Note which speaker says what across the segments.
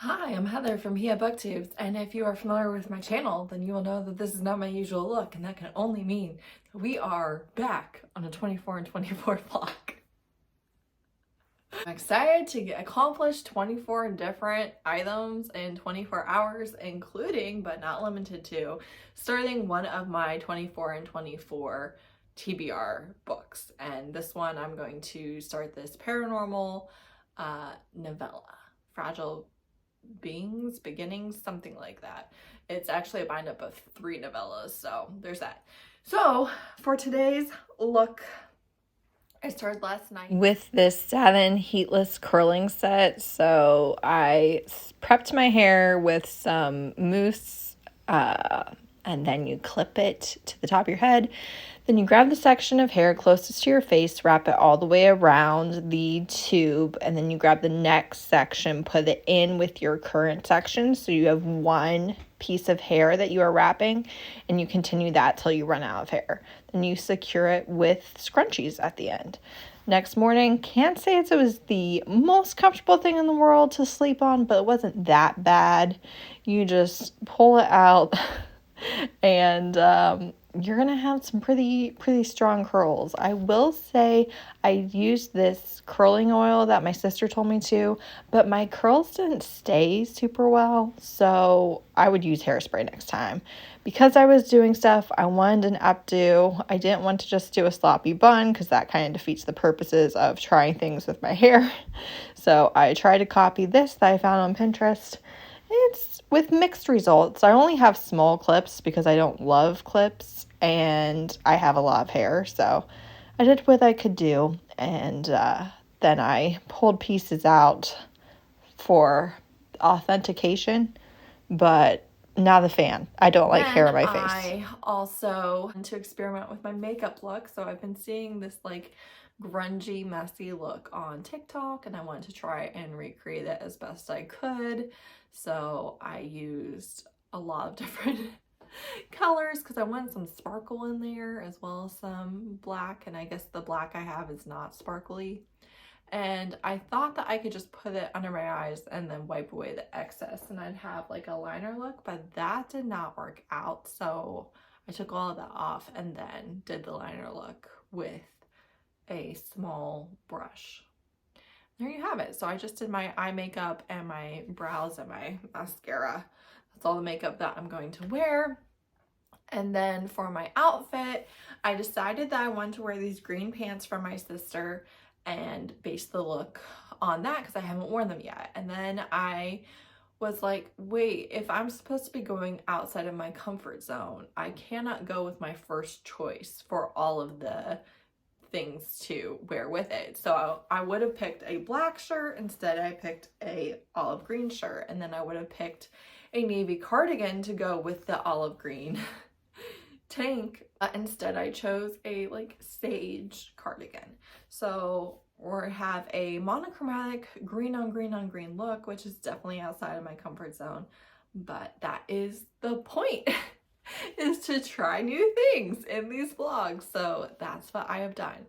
Speaker 1: Hi, I'm Heather from booktubes, and if you are familiar with my channel, then you will know that this is not my usual look, and that can only mean that we are back on a 24 and 24 vlog. I'm excited to accomplish 24 different items in 24 hours, including, but not limited to, starting one of my 24 and 24 TBR books. And this one, I'm going to start this paranormal novella, Fragile Beginnings, something like that. It's actually a bind up of 3 novellas, so there's that. So for today's look, I started last night with this 7 heatless curling set. So I prepped my hair with some mousse, and then you clip it to the top of your head. Then you grab the section of hair closest to your face, wrap it all the way around the tube, and then you grab the next section, put it in with your current section, so you have one piece of hair that you are wrapping, and you continue that till you run out of hair. Then you secure it with scrunchies at the end. Next morning, can't say it was the most comfortable thing in the world to sleep on, but it wasn't that bad. You just pull it out and you're gonna have some pretty strong curls. I will say I used this curling oil that my sister told me to, but my curls didn't stay super well, so I would use hairspray next time. Because I was doing stuff, I wanted an updo. I didn't want to just do a sloppy bun because that kind of defeats the purposes of trying things with my hair. So I tried to copy this that I found on Pinterest. It's with mixed results. I only have small clips because I don't love clips, and I have a lot of hair, so I did what I could do, and then I pulled pieces out for authentication, but not a fan. I don't like hair on my face. I also want to experiment with my makeup look, so I've been seeing this like grungy, messy look on TikTok, and I wanted to try and recreate it as best I could. So I used a lot of different colors because I wanted some sparkle in there as well as some black, and I guess the black I have is not sparkly. And I thought that I could just put it under my eyes and then wipe away the excess and I'd have like a liner look, but that did not work out. So I took all of that off and then did the liner look with a small brush. There you have it. So I just did my eye makeup and my brows and my mascara. That's all the makeup that I'm going to wear. And then for my outfit, I decided that I wanted to wear these green pants from my sister and base the look on that because I haven't worn them yet. And then I was like, wait, if I'm supposed to be going outside of my comfort zone, I cannot go with my first choice for all of the things to wear with it. So I would have picked a black shirt. Instead, I picked a olive green shirt, and then I would have picked a navy cardigan to go with the olive green tank. Instead, I chose a like sage cardigan. So we have a monochromatic green on green on green look, which is definitely outside of my comfort zone, but that is the point. Is to try new things in these vlogs. So that's what I have done.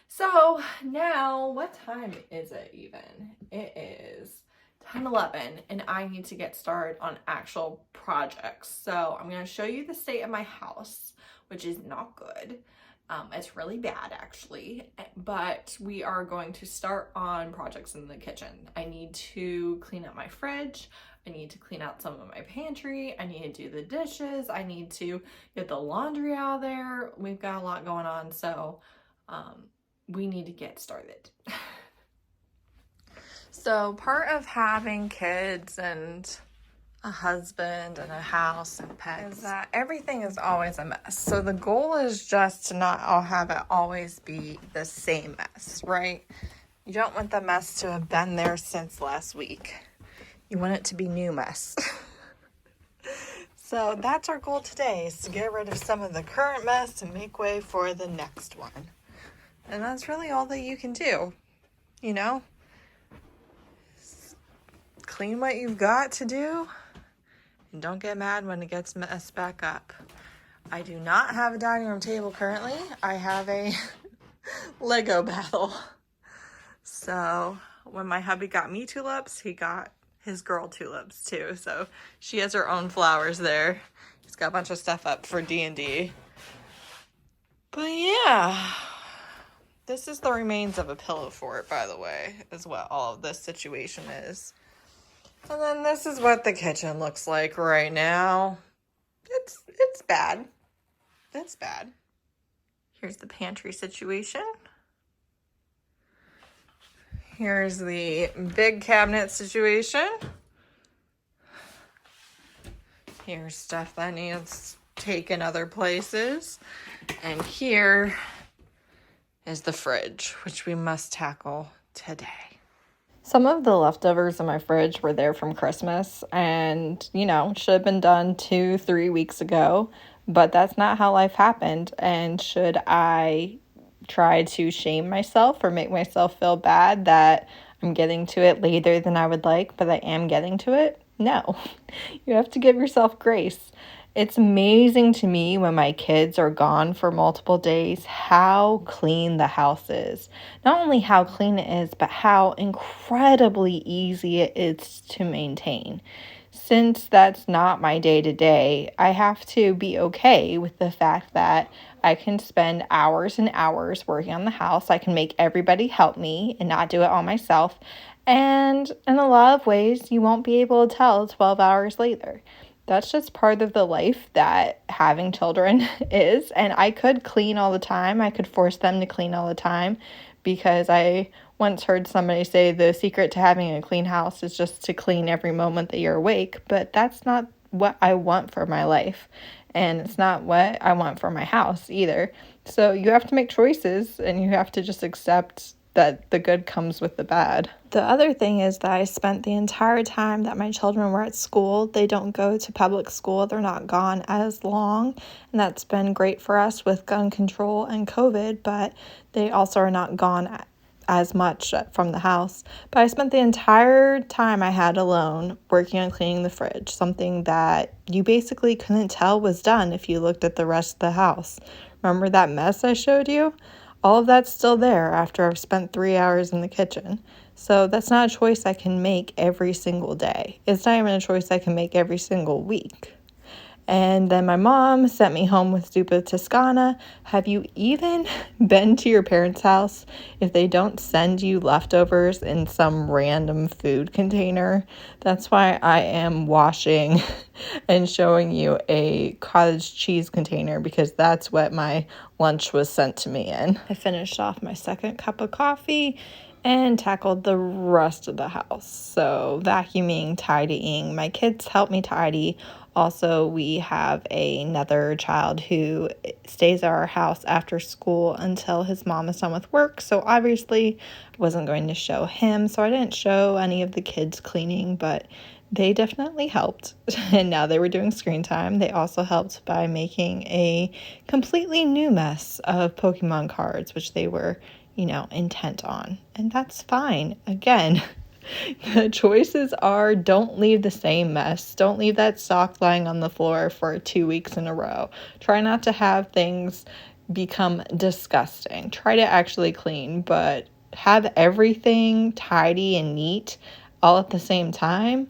Speaker 1: So now, what time is it even? It is 10:11 and I need to get started on actual projects. So I'm going to show you the state of my house, which is not good. It's really bad actually, but we are going to start on projects in the kitchen. I need to clean out my fridge. I need to clean out some of my pantry. I need to do the dishes. I need to get the laundry out of there. We've got a lot going on, so we need to get started. So part of having kids and a husband and a house and pets is that everything is always a mess. So the goal is just to not have it always be the same mess, right? You don't want the mess to have been there since last week. You want it to be new mess. So that's our goal today, is to get rid of some of the current mess and make way for the next one. And that's really all that you can do, you know? Clean what you've got to do and don't get mad when it gets messed back up. I do not have a dining room table currently. I have a Lego battle. So when my hubby got me tulips, he got his girl tulips too. So she has her own flowers there. He's got a bunch of stuff up for D&D. But yeah, this is the remains of a pillow fort, by the way, is what all of this situation is. And then this is what the kitchen looks like right now. It's bad. It's bad. Here's the pantry situation. Here's the big cabinet situation. Here's stuff that needs taken other places. And here is the fridge, which we must tackle today. Some of the leftovers in my fridge were there from Christmas and, you know, should have been done 2-3 weeks ago, but that's not how life happened. And should I try to shame myself or make myself feel bad that I'm getting to it later than I would like, but I am getting to it? No. You have to give yourself grace. It's amazing to me when my kids are gone for multiple days how clean the house is. Not only how clean it is, but how incredibly easy it is to maintain. Since that's not my day-to-day, I have to be okay with the fact that I can spend hours and hours working on the house. I can make everybody help me and not do it all myself. And in a lot of ways, you won't be able to tell 12 hours later. That's just part of the life that having children is. And I could clean all the time. I could force them to clean all the time because I once heard somebody say the secret to having a clean house is just to clean every moment that you're awake. But that's not what I want for my life. And it's not what I want for my house either. So you have to make choices and you have to just accept that the good comes with the bad. The other thing is that I spent the entire time that my children were at school. They don't go to public school. They're not gone as long. And that's been great for us with gun control and COVID, but they also are not gone as much from the house. But I spent the entire time I had alone working on cleaning the fridge, something that you basically couldn't tell was done if you looked at the rest of the house. Remember that mess I showed you? All of that's still there after I've spent 3 hours in the kitchen. So that's not a choice I can make every single day. It's not even a choice I can make every single week. And then my mom sent me home with Zuppa Toscana. Have you even been to your parents' house if they don't send you leftovers in some random food container? That's why I am washing and showing you a cottage cheese container because that's what my lunch was sent to me in. I finished off my second cup of coffee and tackled the rest of the house. So vacuuming, tidying. My kids help me tidy. Also, we have another child who stays at our house after school until his mom is done with work. So obviously, I wasn't going to show him. So I didn't show any of the kids cleaning, but they definitely helped. And now they were doing screen time. They also helped by making a completely new mess of Pokemon cards, which they were, intent on. And that's fine. Again, the choices are don't leave the same mess. Don't leave that sock lying on the floor for 2 weeks in a row. Try not to have things become disgusting. Try to actually clean, but have everything tidy and neat all at the same time.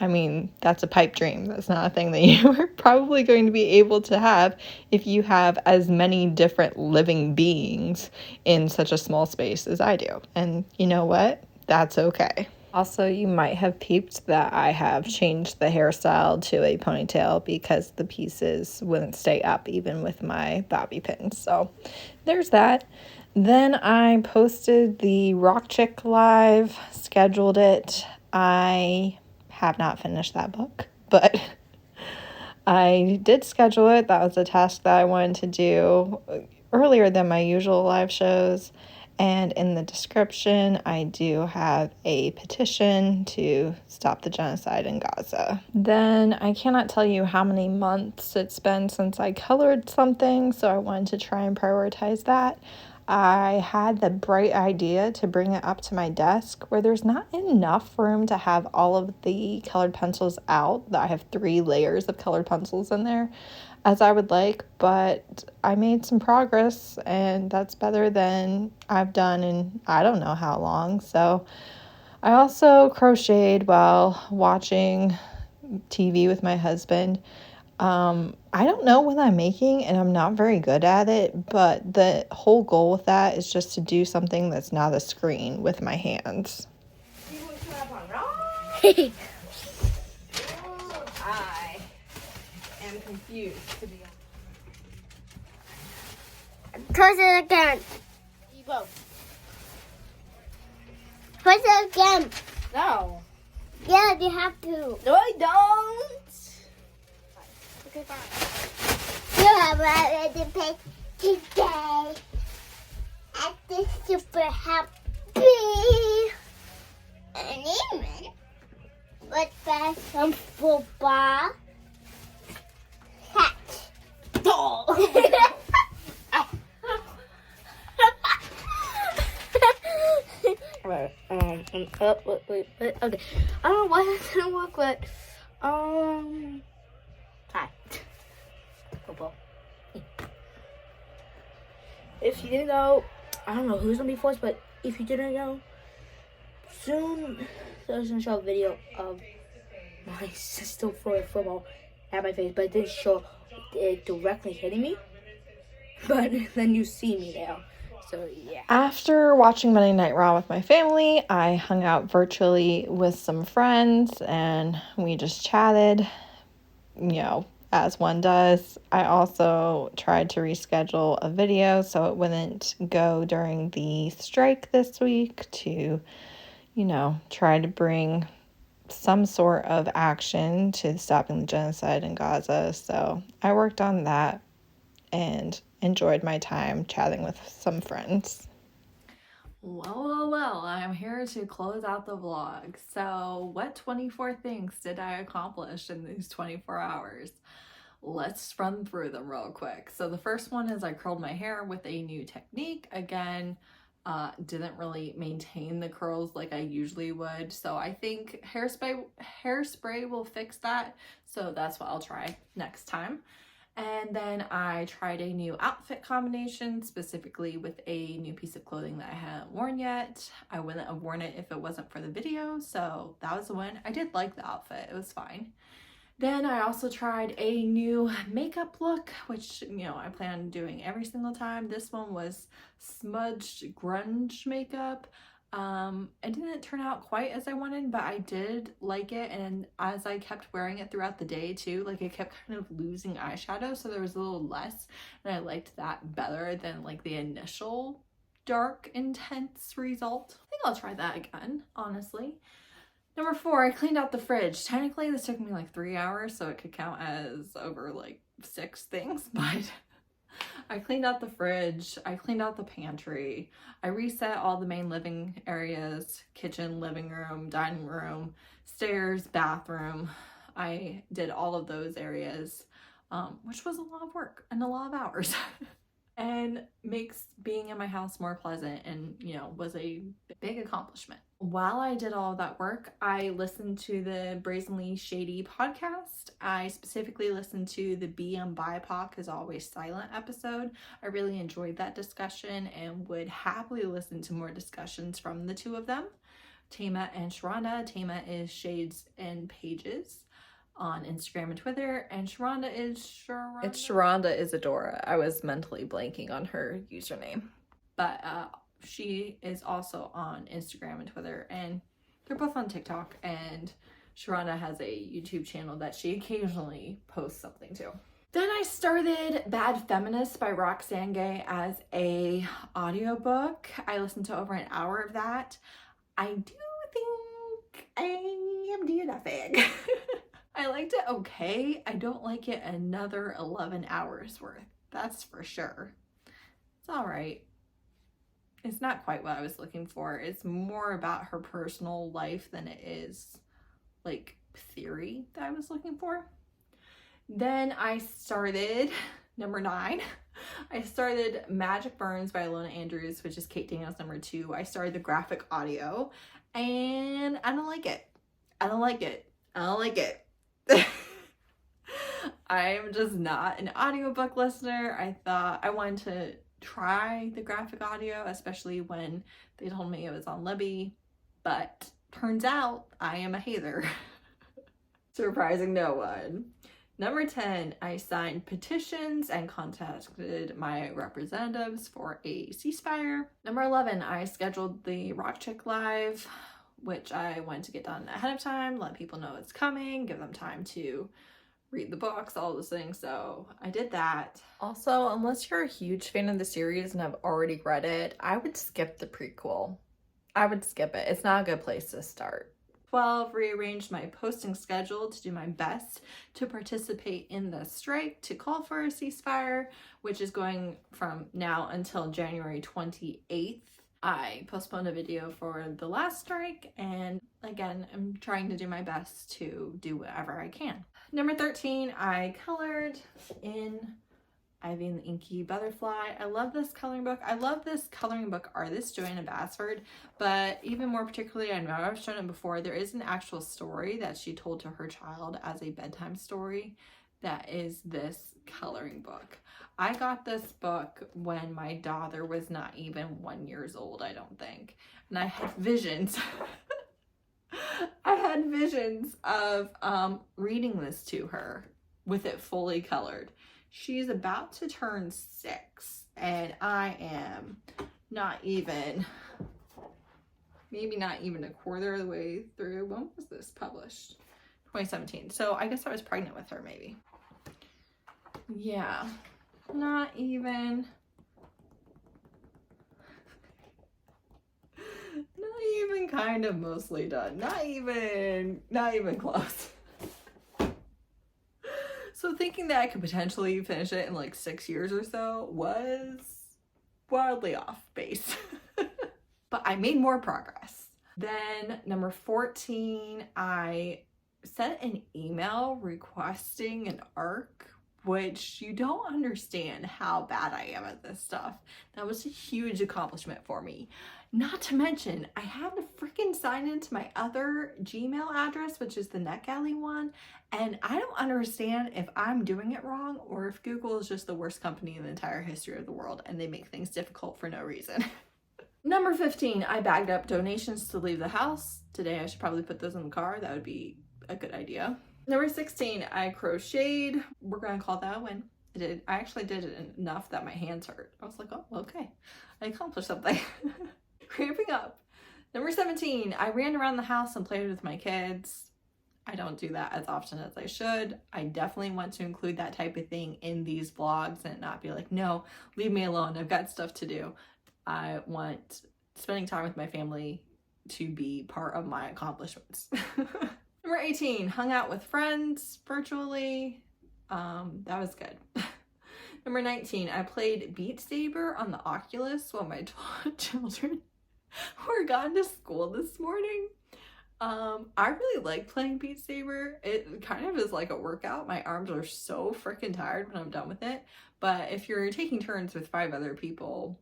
Speaker 1: I mean, that's a pipe dream. That's not a thing that you are probably going to be able to have if you have as many different living beings in such a small space as I do. And you know what? That's okay. Also, you might have peeped that I have changed the hairstyle to a ponytail because the pieces wouldn't stay up even with my bobby pins. So there's that. Then I posted the Rock Chick Live, scheduled it. I have not finished that book, but I did schedule it. That was a task that I wanted to do earlier than my usual live shows. And in the description, I do have a petition to stop the genocide in Gaza. Then I cannot tell you how many months it's been since I colored something, so I wanted to try and prioritize that. I had the bright idea to bring it up to my desk where there's not enough room to have all of the colored pencils out. I have 3 layers of colored pencils in there as I would like, but I made some progress and that's better than I've done in I don't know how long. So I also crocheted while watching TV with my husband. I don't know what I'm making and I'm not very good at it, but the whole goal with that is just to do something that's not a screen with my hands. I am confused, to be honest.
Speaker 2: Toss it again. Toss it again.
Speaker 1: No.
Speaker 2: Yeah, you have to.
Speaker 1: No, I don't.
Speaker 2: Okay, fine. You have already paid today. I'm just super happy. And even with some football. Catch. Right. Wait. Okay. I don't know why that didn't work, but hi. Football. If you didn't know, I don't know who's gonna be first, but if you didn't know, soon there's gonna show a video of my sister throwing football at my face, but it didn't show it directly hitting me. But then you see me now. So, yeah. After watching Monday Night Raw with my family, I hung out virtually with some friends and we just chatted, as one does. I also tried to reschedule a video so it wouldn't go during the strike this week to, try to bring some sort of action to stopping the genocide in Gaza. So I worked on that and enjoyed my time chatting with some friends. Well, I'm here to close out the vlog. So what 24 things did I accomplish in these 24 hours? Let's run through them real quick. So the first one is I curled my hair with a new technique. Again, didn't really maintain the curls like I usually would. So I think hairspray will fix that. So that's what I'll try next time. And then I tried a new outfit combination, specifically with a new piece of clothing that I hadn't worn yet. I wouldn't have worn it if it wasn't for the video, so that was a win. I did like the outfit, it was fine. Then I also tried a new makeup look, which, I plan on doing every single time. This one was smudged grunge makeup. It didn't turn out quite as I wanted, but I did like it, and as I kept wearing it throughout the day too, like it kept kind of losing eyeshadow, so there was a little less, and I liked that better than like the initial dark intense result. I think I'll try that again, honestly. Number 4, I cleaned out the fridge. Technically this took me like 3 hours, so it could count as over like 6 things, but I cleaned out the fridge, I cleaned out the pantry, I reset all the main living areas, kitchen, living room, dining room, stairs, bathroom. I did all of those areas, which was a lot of work and a lot of hours. And makes being in my house more pleasant and, was a big accomplishment. While I did all of that work, I listened to the Brazenly Shady podcast. I specifically listened to the BM BIPOC is Always Silent episode. I really enjoyed that discussion and would happily listen to more discussions from the two of them. Tama and Sharanda. Tama is Shades and Pages on Instagram and Twitter, and Sharanda is Sharanda. It's Sharanda Isadora. I was mentally blanking on her username. But she is also on Instagram and Twitter, and they're both on TikTok, and Sharanda has a YouTube channel that she occasionally posts something to. Then I started Bad Feminist by Roxane Gay as a audiobook. I listened to over an hour of that. I do think I am DNFing. I liked it okay. I don't like it another 11 hours worth. That's for sure. It's all right. It's not quite what I was looking for. It's more about her personal life than it is like theory that I was looking for. Then I started, number 9, I started Magic Burns by Alona Andrews, which is Kate Daniels' number 2. I started the graphic audio and I don't like it. I don't like it. I'm just not an audiobook listener. I thought I wanted to try the graphic audio, especially when they told me it was on Libby, but Turns out I am a hater. Surprising no one. Number 10, I signed petitions and contacted my representatives for a ceasefire. Number 11, I scheduled the Rock Chick Live, which I went to get done ahead of time, let people know it's coming, give them time to read the books, all those things. So I did that.
Speaker 1: Also, unless you're a huge fan of the series and have already read it, I would skip the prequel. I would skip it. It's not a good place to start.
Speaker 2: 12, rearranged my posting schedule to do my best to participate in the strike to call for a ceasefire, which is going from now until January 28th. I postponed a video for the last strike, and again, I'm trying to do my best to do whatever I can. Number 13, I colored in Ivy and the Inky Butterfly. I love this coloring book. I love this coloring book artist, Joanna Basford, but even more particularly, I know I've shown it before, there is an actual story that she told to her child as a bedtime story that is this coloring book. I got this book when my daughter was not even 1 year old, I don't think, and I had visions. I had visions of reading this to her with it fully colored. She's about to turn 6, and I am not even, maybe not even a quarter of the way through. When was this published? 2017. So I guess I was pregnant with her, maybe. Yeah, not even kind of mostly done. Not even close. So thinking that I could potentially finish it in like 6 years or so was wildly off base. But I made more progress. Then number 14, I sent an email requesting an arc, which you don't understand how bad I am at this stuff. That was a huge accomplishment for me. Not to mention, I had to freaking sign into my other Gmail address, which is the NetGalley one, and I don't understand if I'm doing it wrong or if Google is just the worst company in the entire history of the world and they make things difficult for no reason. Number 15, I bagged up donations to leave the house. Today I should probably put those in the car. That would be a good idea. Number 16, I crocheted. We're gonna call that a win. I actually did it enough that my hands hurt. I was like, oh, okay, I accomplished something. Cramping up. Number 17, I ran around the house and played with my kids. I don't do that as often as I should. I definitely want to include that type of thing in these vlogs and not be like, no, leave me alone, I've got stuff to do. I want spending time with my family to be part of my accomplishments. Number 18, hung out with friends virtually. That was good. Number 19, I played Beat Saber on the Oculus while my children were gone to school this morning. I really like playing Beat Saber. It kind of is like a workout. My arms are so freaking tired when I'm done with it. But if you're taking turns with 4 other people,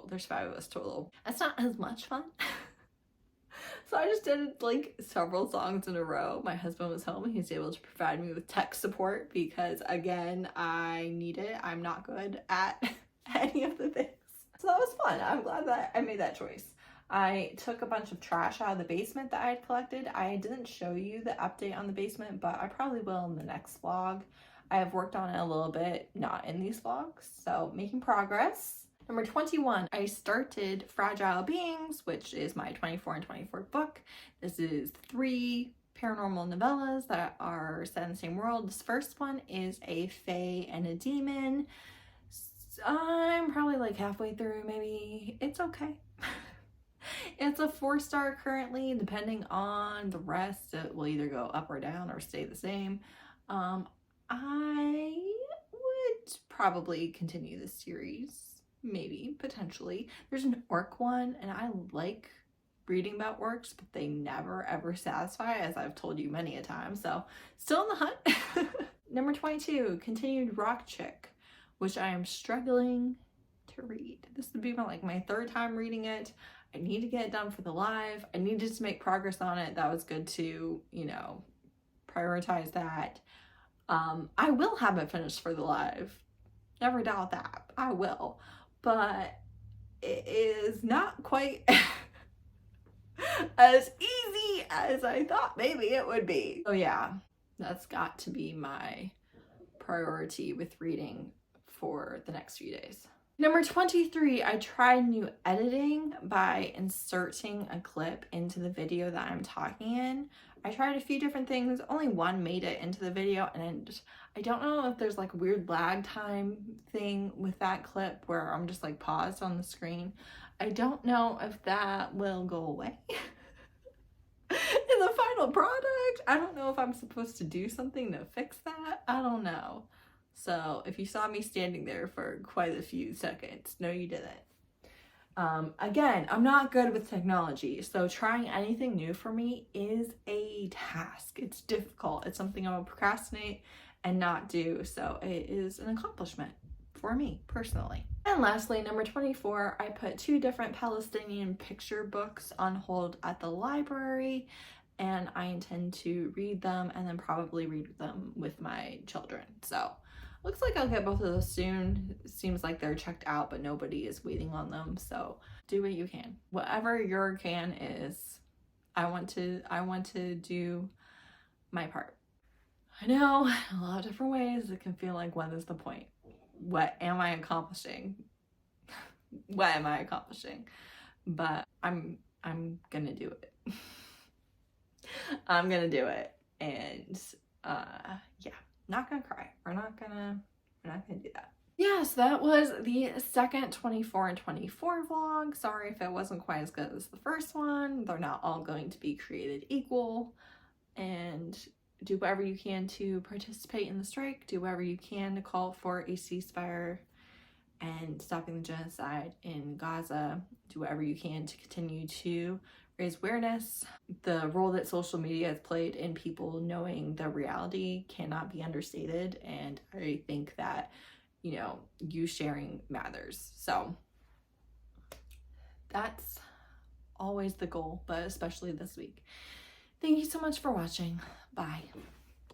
Speaker 2: there's 5 of us total, that's not as much fun. So I just did like several songs in a row. My husband was home and he's able to provide me with tech support because, again, I need it. I'm not good at any of the things. So that was fun. I'm glad that I made that choice. I took a bunch of trash out of the basement that I had collected. I didn't show you the update on the basement, but I probably will in the next vlog. I have worked on it a little bit, not in these vlogs, so making progress. Number 21, I started Fragile Beings, which is my 24 and 24 book. This is 3 paranormal novellas that are set in the same world. This first one is a fae and a demon. I'm probably like halfway through, maybe. It's okay. It's a 4-star currently. Depending on the rest, it will either go up or down or stay the same. I would probably continue this series. Maybe, potentially. There's an orc one, and I like reading about orcs, but they never ever satisfy, as I've told you many a time, so still in the hunt. Number 22, continued Rock Chick, which I am struggling to read. This would be my 3rd time reading it. I need to get it done for the live. I needed to make progress on it. That was good to, prioritize that. I will have it finished for the live. Never doubt that. I will. But it is not quite
Speaker 1: as easy as I thought maybe it would be.
Speaker 2: So yeah, that's got to be my priority with reading for the next few days. Number 23, I tried new editing by inserting a clip into the video that I'm talking in. I tried a few different things, only one made it into the video, and I don't know if there's like a weird lag time thing with that clip where I'm just like paused on the screen. I don't know if that will go away in the final product. I don't know if I'm supposed to do something to fix that. I don't know. So if you saw me standing there for quite a few seconds, no, you didn't. Again, I'm not good with technology, so trying anything new for me is a task. It's difficult. It's something I will procrastinate and not do. So it is an accomplishment for me personally. And lastly, number 24, I put 2 different Palestinian picture books on hold at the library, and I intend to read them and then probably read them with my children. So looks like I'll get both of those soon. It seems like they're checked out, but nobody is waiting on them. So do what you can. Whatever your can is, I want to do my part. I know in a lot of different ways it can feel like, what is the point? What am I accomplishing? What am I accomplishing? But I'm gonna do it. I'm gonna do it. And yeah. Not gonna cry. We're not gonna do that. Yeah, so that was the second 24 and 24 vlog. Sorry if it wasn't quite as good as the first one. They're not all going to be created equal. And do whatever you can to participate in the strike. Do whatever you can to call for a ceasefire and stopping the genocide in Gaza. Do whatever you can to continue to raise awareness. The role that social media has played in people knowing the reality cannot be understated, and I think that, you know, you sharing matters. So that's always the goal, but especially this week. Thank you so much for watching. Bye.